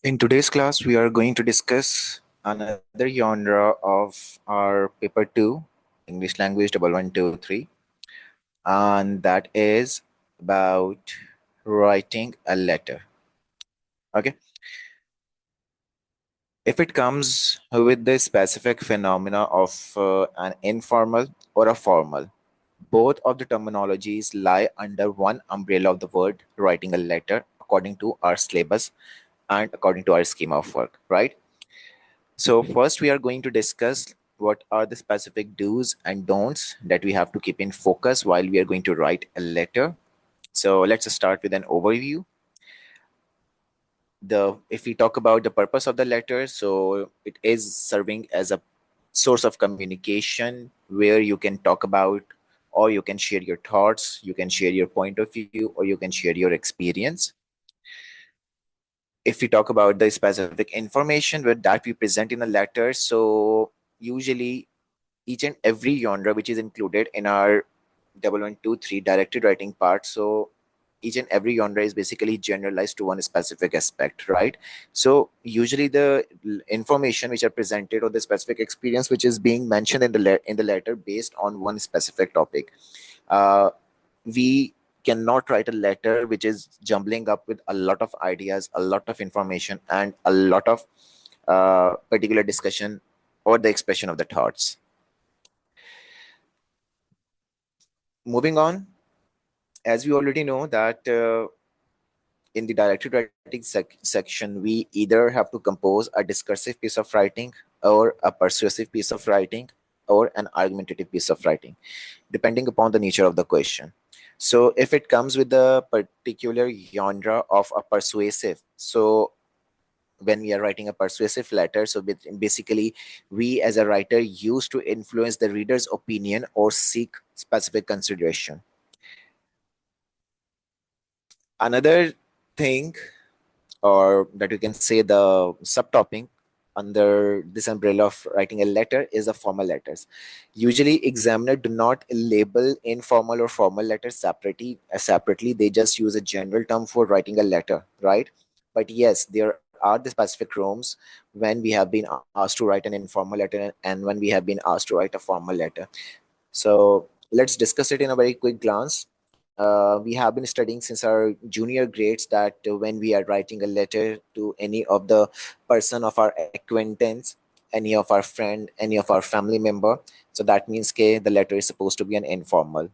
In today's class, we are going to discuss another genre of our paper 2, English language 1123, and that is about writing a letter. Okay. If it comes with the specific phenomena of an informal or a formal, both of the terminologies lie under one umbrella of the word writing a letter according to our syllabus and according to our schema of work, right? So first we are going to discuss what are the specific do's and don'ts that we have to keep in focus while we are going to write a letter. So let's start with an overview. The If we talk about the purpose of the letter, so it is serving as a source of communication where you can talk about or you can share your thoughts, you can share your point of view, or you can share your experience. If we talk about the specific information with that we present in a letter, so usually each and every genre which is included in our 1123 directed writing part, so each and every genre is basically generalized to one specific aspect, right? So usually the information which are presented or the specific experience which is being mentioned in the in the letter based on one specific topic. We cannot write a letter which is jumbling up with a lot of ideas, a lot of information, and a lot of particular discussion or the expression of the thoughts. Moving on, as we already know that in the directed writing section, we either have to compose a discursive piece of writing or a persuasive piece of writing or an argumentative piece of writing, depending upon the nature of the question. So if it comes with the particular genre of a persuasive, so when we are writing a persuasive letter, so basically we as a writer used to influence the reader's opinion or seek specific consideration. Another thing, or that you can say the subtopic under this umbrella of writing a letter, is the formal letters. Usually examiner do not label informal or formal letters separately. They just use a general term for writing a letter, right? But yes, there are the specific rooms when we have been asked to write an informal letter and when we have been asked to write a formal letter. So let's discuss it in a very quick glance. We have been studying since our junior grades that when we are writing a letter to any of the person of our acquaintance, any of our friend, any of our family member, so that means the letter is supposed to be an informal.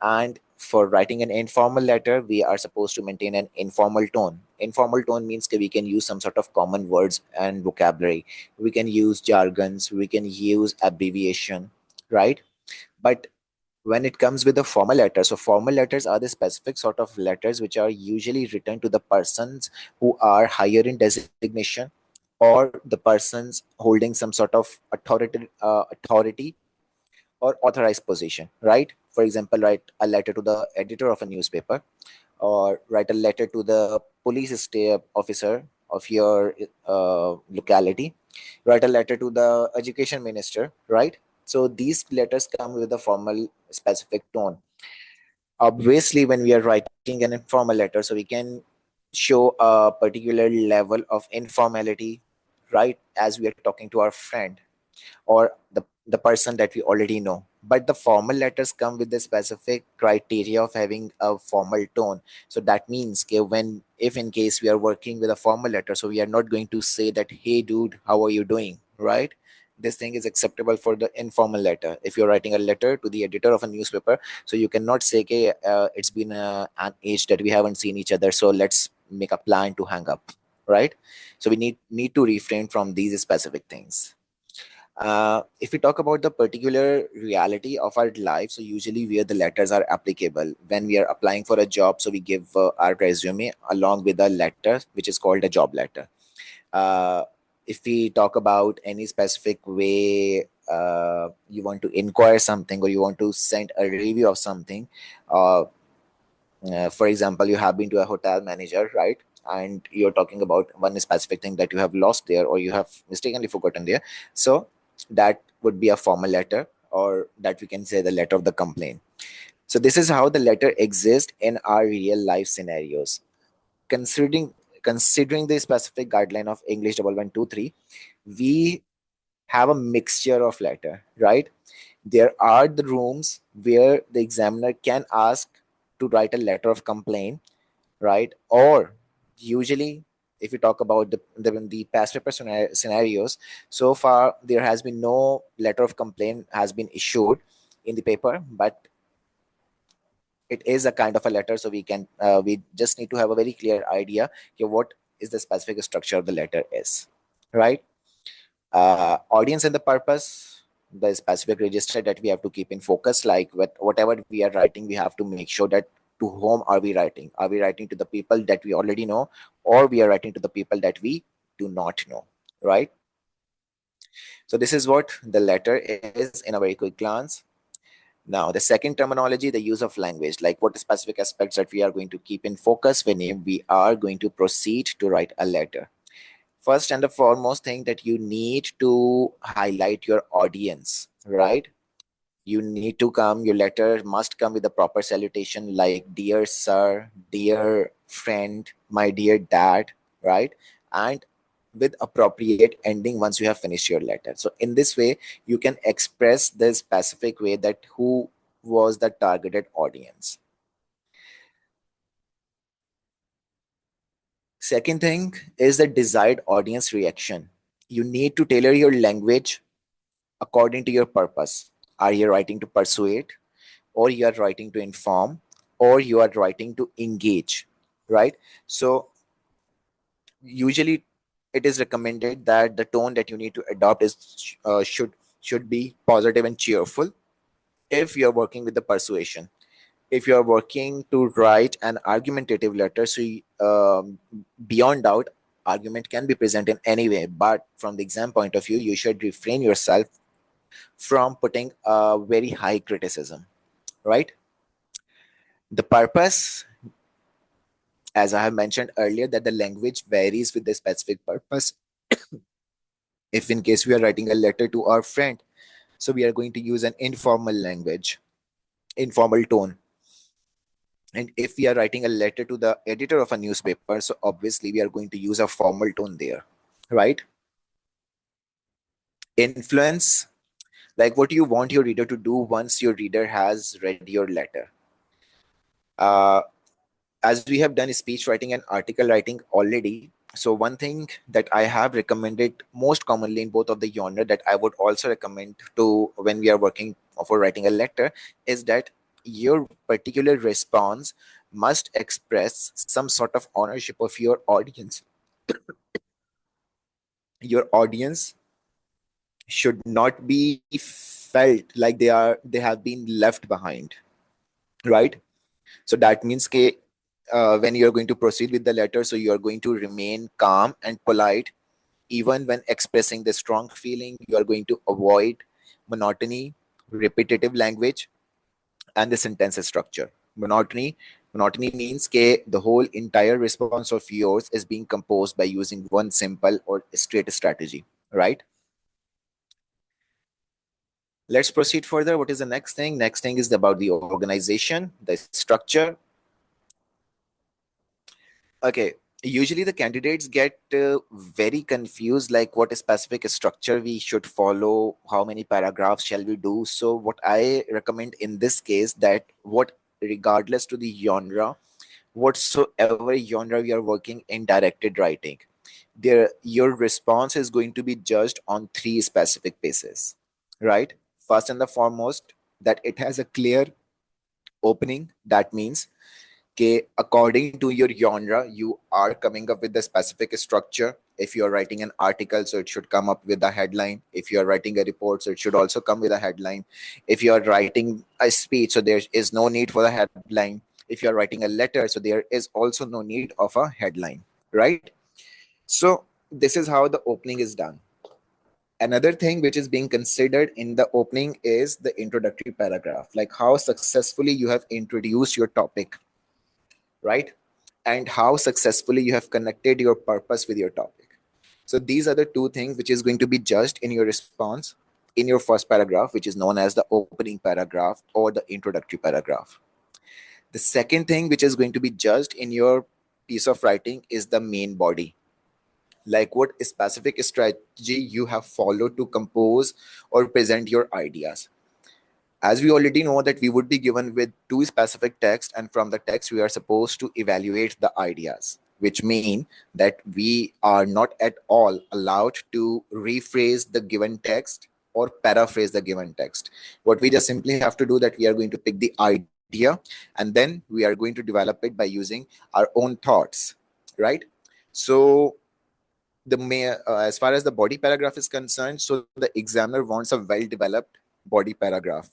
And for writing an informal letter, we are supposed to maintain an informal tone. Informal tone means we can use some sort of common words and vocabulary. We can use jargons, we can use abbreviation, right? But when it comes with the formal letters, so formal letters are the specific sort of letters which are usually written to the persons who are higher in designation or the persons holding some sort of authority or authorized position, right? For example, write a letter to the editor of a newspaper, or write a letter to the police officer of your locality, write a letter to the education minister, right? So these letters come with a formal specific tone. Obviously when we are writing an informal letter, so we can show a particular level of informality, right, as we are talking to our friend or the person that we already know. But the formal letters come with the specific criteria of having a formal tone. So that means when, if in case we are working with a formal letter, so we are not going to say that, hey dude, how are you doing, right? This thing is acceptable for the informal letter. If you're writing a letter to the editor of a newspaper, so you cannot say, okay, it's been an age that we haven't seen each other, so let's make a plan to hang up, right? So we need to refrain from these specific things. If we talk about the particular reality of our life, so usually where the letters are applicable when we are applying for a job, so we give our resume along with a letter which is called a job letter. uh, if we talk about any specific way, you want to inquire something or you want to send a review of something, uh, for example, you have been to a hotel manager, right? And you're talking about one specific thing that you have lost there or you have mistakenly forgotten there. So that would be a formal letter, or that we can say the letter of the complaint. So this is how the letter exists in our real life scenarios. Considering considering the specific guideline of English 1123, we have a mixture of letter, right? There are the rooms where the examiner can ask to write a letter of complaint, right? Or usually, if you talk about the past paper scenarios, so far there has been no letter of complaint has been issued in the paper, but it is a kind of a letter, so we just need to have a very clear idea here what is the specific structure of the letter is, right? Audience and the purpose, the specific register that we have to keep in focus, like whatever we are writing, we have to make sure that to whom are we writing. Are we writing to the people that we already know, or we are writing to the people that we do not know, right? So this is what the letter is in a very quick glance. Now, the second terminology, the use of language, like what specific aspects that we are going to keep in focus when we are going to proceed to write a letter. First and the foremost thing that you need to highlight your audience, right? You need to come, your letter must come with a proper salutation like dear sir, dear friend, my dear dad, right? And with appropriate ending once you have finished your letter. So in this way, you can express the specific way that who was the targeted audience. Second thing is the desired audience reaction. You need to tailor your language according to your purpose. Are you writing to persuade, or you are writing to inform, or you are writing to engage, right? So usually it is recommended that the tone that you need to adopt is should be positive and cheerful if you are working with the persuasion. If you are working to write an argumentative letter, so beyond doubt, argument can be present in any way, but from the exam point of view, you should refrain yourself from putting a very high criticism, right? The purpose, as I have mentioned earlier, that the language varies with the specific purpose. If in case we are writing a letter to our friend, so we are going to use an informal language, informal tone. And if we are writing a letter to the editor of a newspaper, so obviously we are going to use a formal tone there, right? Influence, like what do you want your reader to do once your reader has read your letter? Uh, as we have done speech writing and article writing already, so one thing that I have recommended most commonly in both of the genre that I would also recommend to when we are working for writing a letter is that your particular response must express some sort of ownership of your audience. Your audience should not be felt like they have been left behind, right? So that means when you're going to proceed with the letter, so you're going to remain calm and polite. Even when expressing the strong feeling, you are going to avoid monotony, repetitive language, and the sentence structure. Monotony means the whole entire response of yours is being composed by using one simple or straight strategy, right? Let's proceed further. What is the next thing? Next thing is about the organization, the structure. Okay, usually the candidates get very confused, like what specific structure we should follow, how many paragraphs shall we do. So what I recommend in this case, that what regardless to the genre, whatsoever genre we are working in directed writing, there your response is going to be judged on three specific bases, right? First and the foremost, that it has a clear opening. That means according to your genre, you are coming up with the specific structure. If you are writing an article, so it should come up with a headline. If you are writing a report, so it should also come with a headline. If you are writing a speech, so there is no need for the headline. If you are writing a letter, so there is also no need of a headline, right? So this is how the opening is done. Another thing which is being considered in the opening is the introductory paragraph, like how successfully you have introduced your topic, right? And how successfully you have connected your purpose with your topic. So these are the two things which is going to be judged in your response in your first paragraph, which is known as the opening paragraph or the introductory paragraph. The second thing which is going to be judged in your piece of writing is the main body, like what specific strategy you have followed to compose or present your ideas. As we already know that we would be given with two specific text, and from the text we are supposed to evaluate the ideas, which mean that we are not at all allowed to rephrase the given text or paraphrase the given text. What we just simply have to do, that we are going to pick the idea, and then we are going to develop it by using our own thoughts, right? So as far as the body paragraph is concerned, so the examiner wants a well developed body paragraph.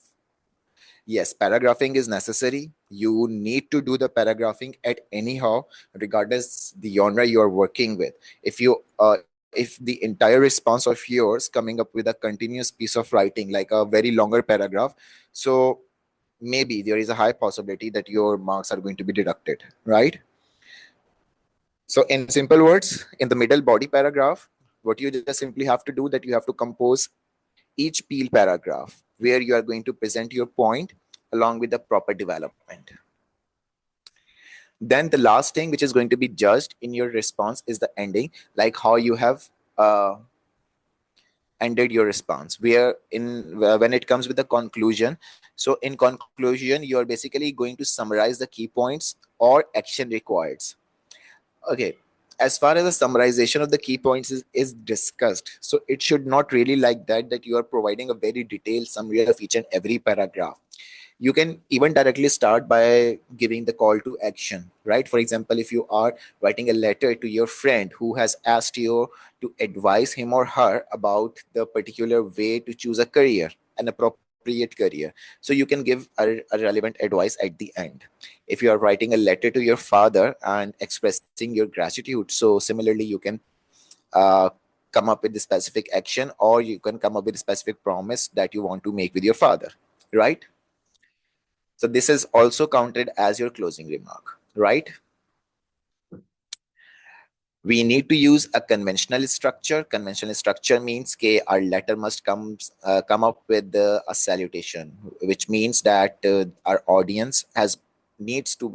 Yes, paragraphing is necessary. You need to do the paragraphing at anyhow, regardless the genre you are working with. If the entire response of yours coming up with a continuous piece of writing, like a very longer paragraph, so maybe there is a high possibility that your marks are going to be deducted, right? So in simple words, in the middle body paragraph, what you just simply have to do, that you have to compose each peel paragraph where you are going to present your point along with the proper development. Then the last thing which is going to be judged in your response is the ending, like how you have ended your response, where in when it comes with the conclusion. So in conclusion, you are basically going to summarize the key points or action required. Okay, as far as the summarization of the key points is discussed, so it should not really like that you are providing a very detailed summary of each and every paragraph. You can even directly start by giving the call to action, right? For example, if you are writing a letter to your friend who has asked you to advise him or her about the particular way to choose a career, an appropriate career, so you can give a relevant advice at the end. If you are writing a letter to your father and expressing your gratitude, so similarly you can uh, come up with the specific action, or you can come up with a specific promise that you want to make with your father, right? So this is also counted as your closing remark, right? We need to use a conventional structure. Conventional structure means our letter must come up with a salutation, which means that our audience has needs to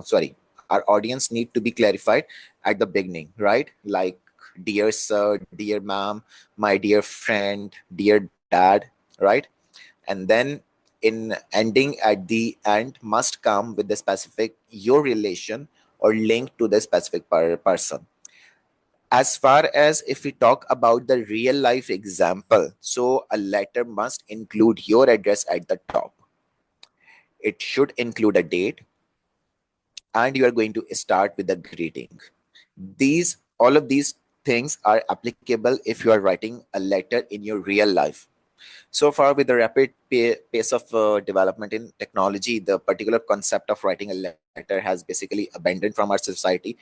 sorry, our audience need to be clarified at the beginning, right? Like, dear sir, dear ma'am, my dear friend, dear dad, right? And then in ending, at the end must come with the specific your relation or link to the specific person. As far as if we talk about the real life example, so a letter must include your address at the top. It should include a date, and you are going to start with a greeting. These All of these things are applicable if you are writing a letter in your real life. So far, with the rapid pace of development in technology, the particular concept of writing a letter has basically abandoned from our society.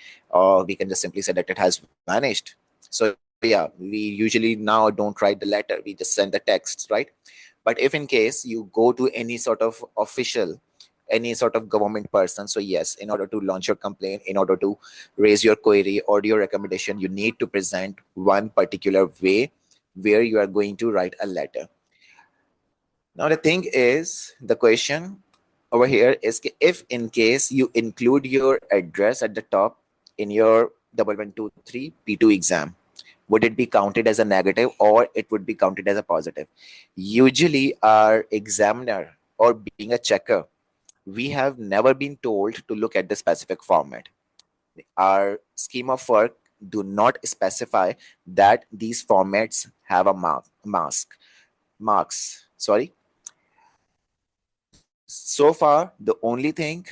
We can just simply say that it has vanished. So yeah, we usually now don't write the letter; we just send the texts, right? But if in case you go to any sort of official, any sort of government person, so yes, in order to launch your complaint, in order to raise your query or your recommendation, you need to present one particular way where you are going to write a letter. Now the thing is, the question over here is if in case you include your address at the top in your 1123 P2 exam, would it be counted as a negative or it would be counted as a positive? Usually our examiner or being a checker, we have never been told to look at the specific format. Our scheme of work do not specify that these formats have a marks. Sorry, so far the only thing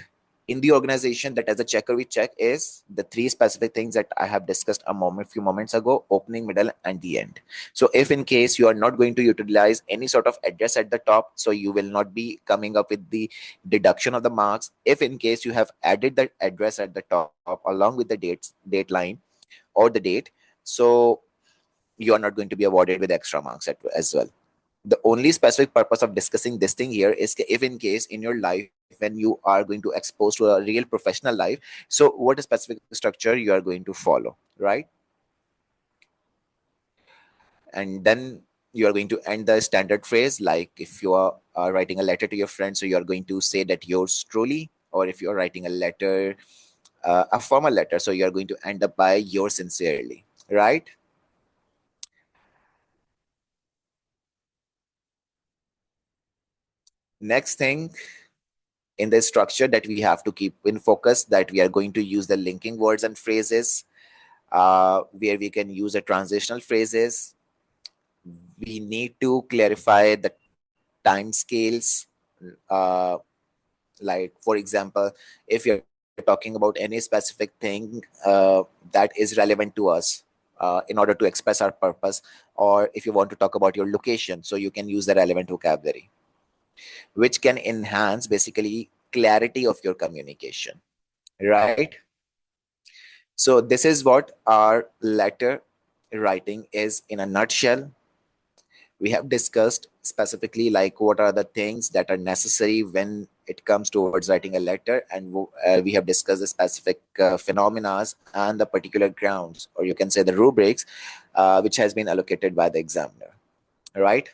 in the organization that as a checker we check is the three specific things that I have discussed few moments ago: opening, middle, and the end. So if in case you are not going to utilize any sort of address at the top, so you will not be coming up with the deduction of the marks. If in case you have added the address at the top along with the date line or the date, so you are not going to be awarded with extra marks as well. The only specific purpose of discussing this thing here is if in case in your life when you are going to expose to a real professional life, so what specific structure you are going to follow, right? And then you are going to end the standard phrase, like if you are writing a letter to your friend, so you are going to say that yours truly, or if you are writing a letter a formal letter. So you're going to end up by yours sincerely, right? Next thing in the structure that we have to keep in focus, that we are going to use the linking words and phrases, where we can use the transitional phrases. We need to clarify the time scales. Uh, like, for example, if you're talking about any specific thing that is relevant to us in order to express our purpose, or if you want to talk about your location, so you can use the relevant vocabulary, which can enhance basically clarity of your communication, right? So this is what our letter writing is in a nutshell. We have discussed specifically like what are the things that are necessary when it comes towards writing a letter, and we have discussed the specific phenomena and the particular grounds, or you can say the rubrics, which has been allocated by the examiner, right?